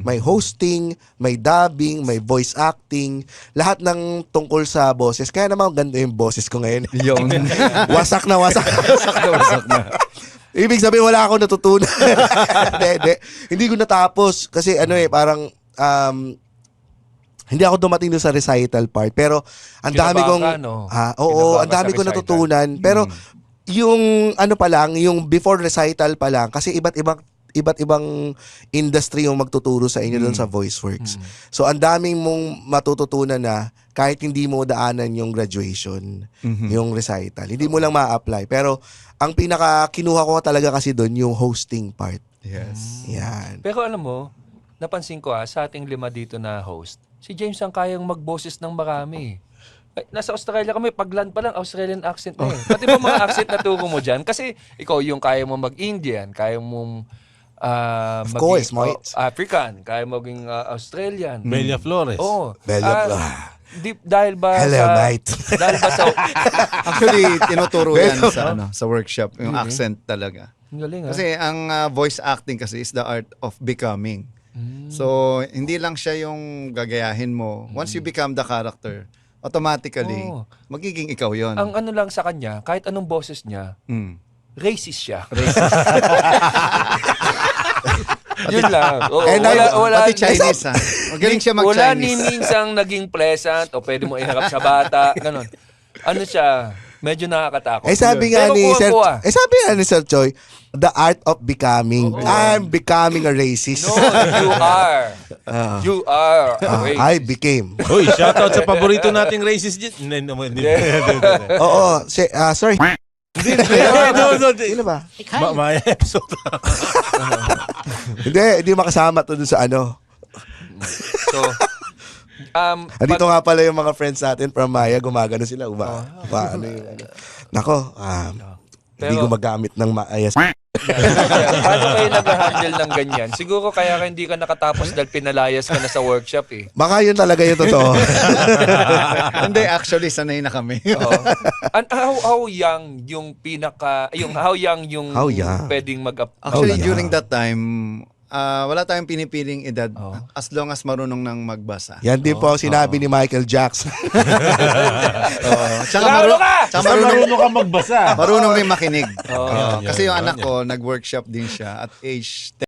May hosting, may dubbing, may voice acting, lahat ng tungkol sa boses. Kaya naman ganda yung boses ko ngayon. Yung Wasak na wasak. wasak na. Ibig sabihin wala akong natutunan. Hindi ko natapos kasi parang hindi ako dumating doon sa recital part, pero ang dami kong ang dami kong natutunan. Pero yung pa lang, yung before recital pa lang, kasi iba't ibang industry yung magtuturo sa inyo doon sa VoiceWorks. So ang daming mong matututunan na kahit hindi mo daanan yung graduation, yung recital. Hindi mo lang ma-apply. Pero ang pinaka kinuha ko talaga kasi doon yung hosting part. Yes. Yan. Pero alam mo, napansin ko sa ating 5 dito na host, si James ang kayang magboses ng marami. Nasa Australia kami, pagland pa lang, Australian accent na eh. Pati ba mga accent na turo mo dyan? Kasi ikaw yung kaya mo mag-Indian, kaya mong Of course, African, kaya mo maging Australian. Belia Flores. Oo. Belia Flores. Dahil ba Hello, mate. Dahil ba sa... Actually, tinuturo yan sa workshop, yung accent talaga. Ang galing, Kasi ang voice acting kasi is the art of becoming. So, hindi lang siya yung gagayahin mo. Once you become the character, automatically, magiging ikaw yon. Ang ano lang sa kanya, kahit anong boses niya, racist siya. Yun lang. Oo, wala, Pati Chinese, ha? Magaling siya mag-Chinese. Wala ni minsang naging pleasant o pwede mo iharap sa bata. Ganon. Ano siya, medyo nakakatakot. Sabi nga ni Sir Choi, the art of becoming. I'm becoming a racist. No, you are. You are a racist. I became. Uy, shoutout sa paborito nating racist dyan. Oo, sorry. Hindi ba? May episode. Hindi makasama to dun sa ano. So, andito nga pala yung mga friends natin from Maya, gumagano sila. Nako, hindi gumagamit ng maayas. paano kayo nag-handle ng ganyan? Siguro kaya hindi ka nakatapos dahil pinalayas ka na sa workshop eh. Baka yun talaga yung totoo. Hindi, actually, sanay na kami. How young yung how young pwedeng Actually, during that time, wala tayong pinipiling edad as long as marunong nang magbasa. Yan din po sinabi ni Michael Jackson. Tsaka Marunong ka magbasa. marunong rin makinig. Kasi yung anak ko, nag-workshop din siya at age